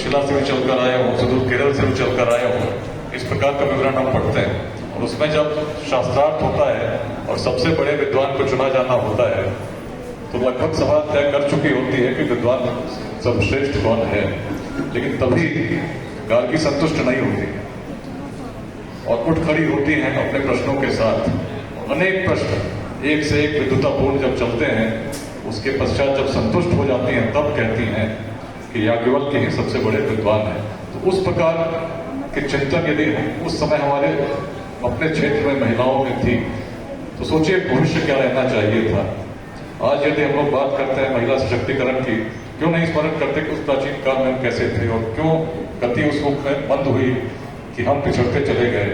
तक्षशिला से भी चलकर आया हूँ, सुदूर केरल से भी चलकर आया हूँ। इस प्रकार का विवरण हम पढ़ते हैं और उसमें जब शास्त्रार्थ होता है और सबसे बड़े विद्वान को चुना जाना होता है तो लगभग सभा तय कर चुकी होती है कि विद्वान सर्वश्रेष्ठ कौन है। लेकिन तभी गार्गी संतुष्ट नहीं होती और उठ खड़ी होती हैं अपने प्रश्नों के साथ। अनेक प्रश्न एक से एक विद्वतापूर्ण जब चलते हैं, उसके पश्चात जब संतुष्ट हो जाती हैं तब कहती हैं कि याज्ञवल्क्य ही सबसे बड़े विद्वान हैं। तो उस प्रकार के चिंतन यदि उस समय हमारे अपने क्षेत्र में महिलाओं में थी तो सोचिए भविष्य क्या रहना चाहिए था। आज यदि हम लोग बात करते हैं महिला सशक्तिकरण की, क्यों नहीं स्मरण करते कि उस प्राचीन काल में हम कैसे थे और क्यों गति उस रूप में बंद हुई कि हम पिछड़ते चले गए।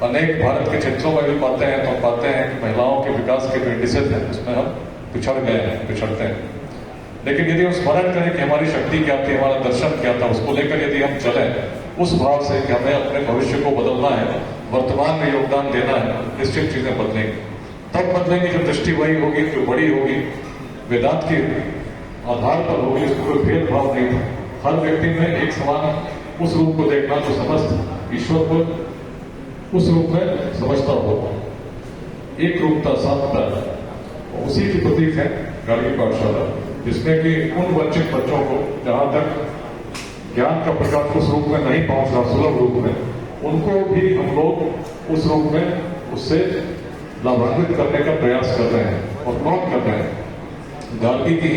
अनेक भारत के क्षेत्रों में भी पाते हैं तो पाते हैं कि महिलाओं के विकास के जो इंडिसेस हैं उसमें हम पिछड़ गए हैं, पिछड़ते हैं। लेकिन यदि हम स्मरण करें कि हमारी शक्ति क्या थी, हमारा दर्शन क्या था, उसको लेकर यदि हम चलें उस भाव से कि हमें अपने भविष्य को बदलना है, वर्तमान में योगदान देना है, निश्चित चीजें बदलेंगी। तब बदलेंगे जब दृष्टि वही होगी जो बड़ी होगी, वेदांत के आधार पर होगी, उसमें कोई भेदभाव नहीं था। हर व्यक्ति में एक समान उस रूप को देखना जो समस्त ईश्वर को उस रूप में समझता हो। एक रूपता, साधता, उसी की प्रतीक है गार्गी पाठशाला, जिसमें कि उन वंचित बच्चों को जहां तक ज्ञान का प्रकाश उस रूप में नहीं पहुंच रहा सुलभ रूप में, उनको भी हम लोग उस रूप में उससे लाभान्वित करने का प्रयास कर रहे हैं और कौन कर रहे हैं। गार्गी की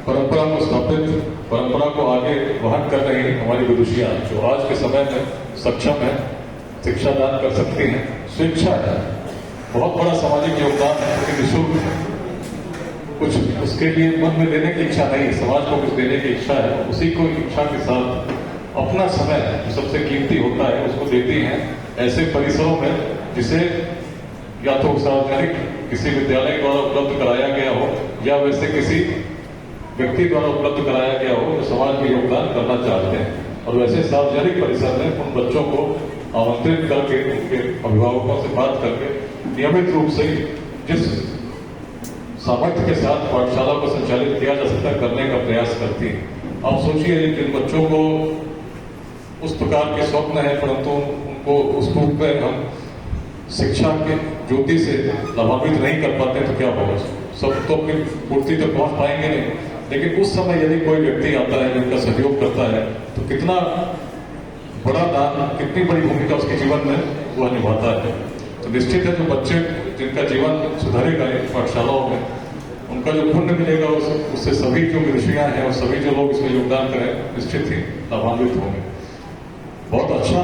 परंपरा को स्थापित, परंपरा को आगे वहन कर रही है हमारी विदुषियां, जो आज के समय में सक्षम है, शिक्षा दान कर सकती हैं, स्वेच्छा है, बहुत बड़ा सामाजिक योगदान है, लेकिन निःशुल्क है। कुछ उसके लिए मन में देने की इच्छा नहीं, समाज को कुछ देने की इच्छा है, उसी को इच्छा के साथ अपना समय जो सबसे कीमती होता है उसको देती हैं ऐसे परिसरों में जिसे या तो सार्वजनिक किसी विद्यालय द्वारा उपलब्ध कराया गया हो या वैसे किसी व्यक्ति द्वारा उपलब्ध कराया गया हो जो समाज में योगदान करना चाहते हैं। और वैसे सार्वजनिक परिसर में उन बच्चों को आमंत्रित करके उनके अभिभावकों से बात करके नियमित रूप से जिस सामर्थ्य के साथ पाठशाला को संचालित किया जा सकता है करने का प्रयास करती है। आप सोचिए जिन बच्चों को उस प्रकार के स्वप्न है परंतु उनको उस रूप में हम शिक्षा के ज्योति से लाभान्वित नहीं कर पाते तो क्या होगा। सब तो अपनी पूर्ति तक पहुंच पाएंगे नहीं, लेकिन उस समय यदि कोई व्यक्ति आता है जिनका सहयोग करता है तो कितना बड़ा दान, कितनी बड़ी भूमिका उसके जीवन में वह निभाता है। तो निश्चित है जो बच्चे जिनका जीवन सुधरेगा पाठशालाओं में, उनका जो पुण्य मिलेगा उससे सभी जो विषयां हैं और सभी जो लोग इसमें योगदान करें निश्चित ही लाभान्वित होंगे। बहुत अच्छा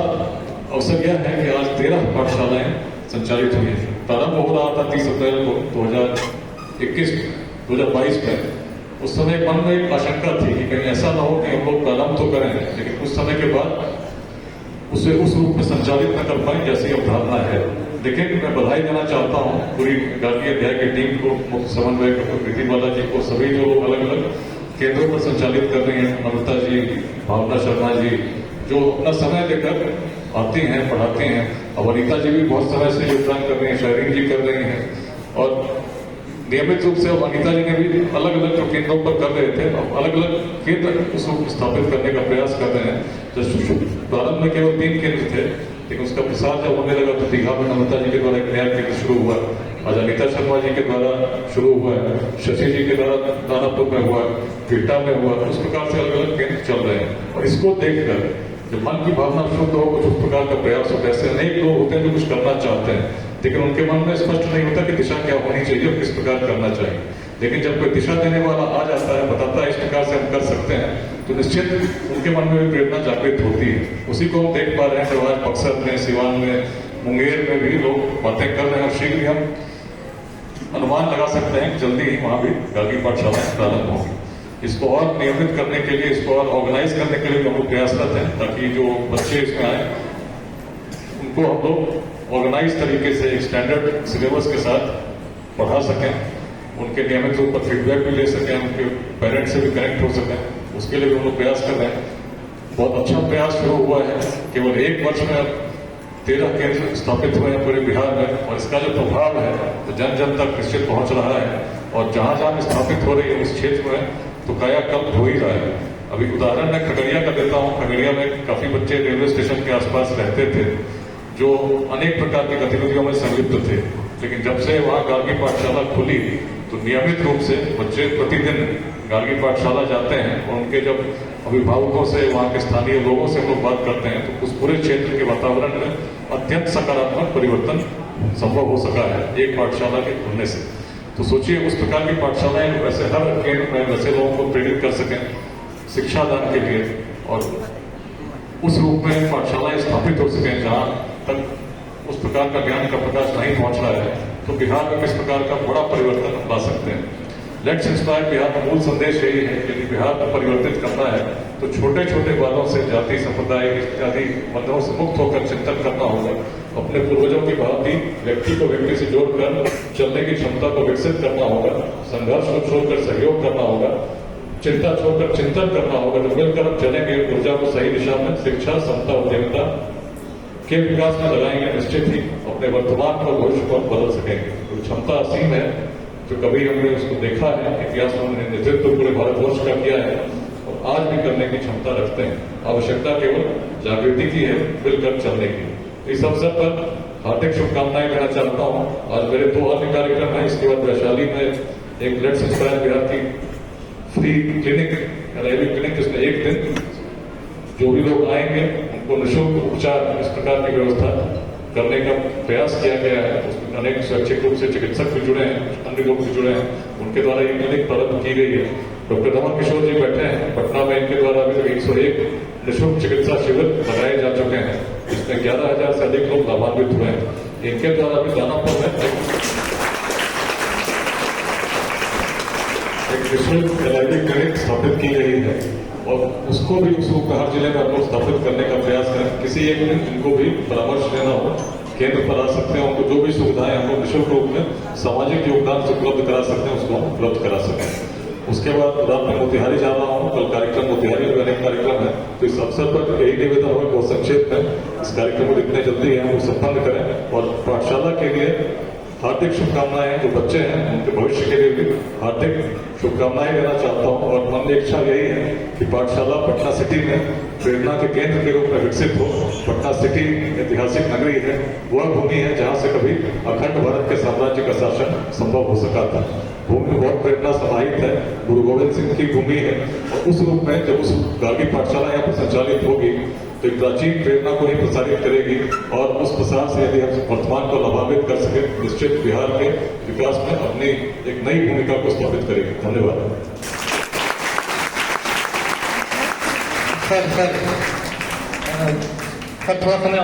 अवसर यह है कि आज 13 पाठशालाएं संचालित हुई है। प्रारंभ हो रहा था 30 अप्रैल को 2022 में। उस समय मन में एक आशंका थी कि कहीं ऐसा ना हो कि हम लोग प्रारंभ तो करें लेकिन कुछ समय के बाद उसे उस रूप में संचालित न कर पाए जैसी अवधारणा है। लेकिन मैं बधाई देना चाहता हूँ पूरी गार्गी अध्याय की टीम को, मुख्य समन्वयक प्रीति बाला जी को, सभी जो लोग अलग अलग केंद्रों पर संचालित कर रही हैं, अमृता जी, भावना शर्मा जी जो अपना समय देकर आती हैं, पढ़ाती हैं, और अनीता जी भी बहुत समय से योगदान कर रही हैं, शायरी जी कर रही हैं और नियमित रूप से अनीता जी ने भी अलग अलग जो केंद्रों पर कर रहे थे अलग अलग केंद्र उसको स्थापित करने का प्रयास कर रहे हैं। जो प्रारंभ में केवल 3 केंद्र थे लेकिन उसका प्रसार जब होने लगा तो दीघा में अमृता जी के द्वारा एक नया केंद्र शुरू हुआ, आज अनीता शर्मा जी के द्वारा शुरू हुआ है, शशि जी के द्वारा दानापुर में हुआ, बिहटा में हुआ। उस प्रकार से अलग अलग केंद्र चल रहे हैं और इसको देखकर जब मन की भावना शुद्ध हो कुछ उस प्रकार का प्रयास होता है। ऐसे अनेक लोग होते हैं जो कुछ करना चाहते हैं लेकिन उनके मन में स्पष्ट नहीं होता कि दिशा क्या होनी चाहिए और किस प्रकार करना चाहिए। लेकिन जब कोई दिशा देने वाला आ जाता है, बताता है इस प्रकार से हम कर सकते हैं, तो निश्चित उनके मन में भी प्रेरणा जागृत होती है। उसी को हम देख पा रहे हैं जो आज बक्सर में, सिवान में, मुंगेर में भी लोग बातें कर रहे हैं और शीघ्र ही हम अनुमान लगा सकते हैं कि जल्दी ही वहां भी गार्गी पाठशालाएं प्रारंभ होंगी। इसको और नियमित करने के लिए, इसको और ऑर्गेनाइज करने के लिए हम लोग प्रयासरत हैं ताकि जो बच्चे इसमें आए उनको हम लोग ऑर्गेनाइज तरीके से एक स्टैंडर्ड सिलेबस के साथ पढ़ा सकें, उनके नियमित रूप पर फीडबैक भी ले सकें, उनके पेरेंट्स से भी कनेक्ट हो सकें। उसके लिए भी हम लोग प्रयास कर रहे हैं। बहुत अच्छा प्रयास शुरू हुआ है। केवल 1 वर्ष में 13 केंद्र स्थापित हुए हैं पूरे बिहार में और इसका जो प्रभाव है तो जन जन तक निश्चित पहुंच रहा है और जहां जहां स्थापित हो रही है उस क्षेत्र में तो कायाकल्प हो ही रहा है। अभी उदाहरण मैं खगड़िया का देता हूँ। खगड़िया में काफी बच्चे रेलवे स्टेशन के आसपास रहते थे जो अनेक प्रकार की गतिविधियों में संलिप्त थे, लेकिन जब से वहाँ गार्गी पाठशाला खुली तो नियमित रूप से बच्चे प्रतिदिन गार्गी पाठशाला जाते हैं और उनके जब अभिभावकों से, वहाँ के स्थानीय लोगों से हम लोग बात करते हैं तो उस पूरे क्षेत्र के वातावरण में अत्यंत सकारात्मक परिवर्तन संभव हो सका है एक पाठशाला के खुलने से। तो सोचिए उस प्रकार की पाठशालाएं वैसे हर केंद्र में वैसे लोगों को प्रेरित कर सकें शिक्षा दान के लिए और उस रूप में पाठशालाएं स्थापित हो सकें जहां तक उस प्रकार का ज्ञान का प्रकाश नहीं पहुंच रहा है, तो बिहार में किस प्रकार का बड़ा परिवर्तन ला सकते हैं। लेट्स इंस्पायर बिहार का मूल संदेश यही है कि यदि बिहार को परिवर्तित करना है तो छोटे छोटे बातों से, जाति संप्रदाय इत्यादि बंधनों से मुक्त होकर चिंतन करना होगा। अपने पूर्वजों की भांति व्यक्ति को व्यक्ति से जोड़कर चलने की क्षमता को विकसित करना होगा। संघर्ष को छोड़कर सहयोग करना होगा, चिंता छोड़कर चिंतन करना होगा। जब मिलकर हम चलेंगे ऊर्जा को सही दिशा में शिक्षा, समता, उद्यमिता के विकास में लगाएंगे, निश्चित ही अपने वर्तमान और भविष्य को बदल सकेंगे। तो क्षमता असीम है जो कभी हमने उसको देखा है, इतिहास में हमने नेतृत्व पूरे भारतवर्ष का किया है और आज भी करने की क्षमता रखते हैं। आवश्यकता केवल जागृति की है, मिलकर चलने की। इस अवसर पर हार्दिक शुभकामनाएं देना चाहता हूँ। आज मेरे 2 अन्य कार्यक्रम है, इसके बाद वैशाली में एक लेट्स इंस्पायर बिहार की फ्री क्लिनिक क्लिनिक, जिसमें एक दिन जो भी लोग आएंगे उनको निःशुल्क उपचार इस प्रकार की व्यवस्था करने का प्रयास किया गया है। उसमें अनेक स्वैच्छिक रूप से चिकित्सक भी जुड़े हैं, अन्य लोग भी जुड़े हैं, उनके द्वारा ये क्लिनिक प्रारंभ की गई है। डॉक्टर रमन किशोर जी बैठे हैं पटना में, इनके द्वारा अभी तक 101 निःशुल्क चिकित्सा शिविर लगाए जा चुके हैं, जिसमें 11,000 से अधिक लोग लाभान्वित हुए हैं। इनके द्वारा भी दानापुर में एक निःशुल्क LIV क्लिनिक स्थापित की गई है और उसको भी उस रूप में हर जिले में हम लोग स्थापित करने का प्रयास करें। किसी एक दिन जिनको भी परामर्श लेना हो केंद्र पर आ सकते हैं, उनको जो भी सुविधाएं हम लोग निःशुल्क रूप में सामाजिक योगदान से उपलब्ध करा सकते हैं उसको हम उपलब्ध करा सकें। उसके बाद रात में मोतिहारी जा रहा हूँ, कल कार्यक्रम मोतिहारी में अनेक कार्यक्रम है, तो इस अवसर पर यही निवेदन होगा बहुत संक्षेप में इस कार्यक्रम को जितने जल्दी है वो संपन्न करें और पाठशाला के लिए हार्दिक शुभकामनाएं। जो बच्चे हैं उनके भविष्य के लिए भी हार्दिक शुभकामनाएं देना चाहता हूं और मन में इच्छा यही है कि पाठशाला पटना सिटी में प्रेरणा के केंद्र के रूप में विकसित हो। पटना सिटी ऐतिहासिक नगरी है, वह भूमि है जहां से कभी अखंड भारत के साम्राज्य का शासन संभव हो सका था। भूमि में बहुत प्रेरणा समाहित है, गुरु गोविंद सिंह की भूमि है और उस रूप में जब उस गार्गी पाठशाला यहाँ पर संचालित होगी तो एक प्राचीन प्रेरणा को ही प्रसारित करेगी और उस प्रसार से यदि हम वर्तमान को लाभान्वित कर सके, निश्चित बिहार के विकास में अपनी एक नई भूमिका को स्थापित करेगी। धन्यवाद। सर थोड़ा समय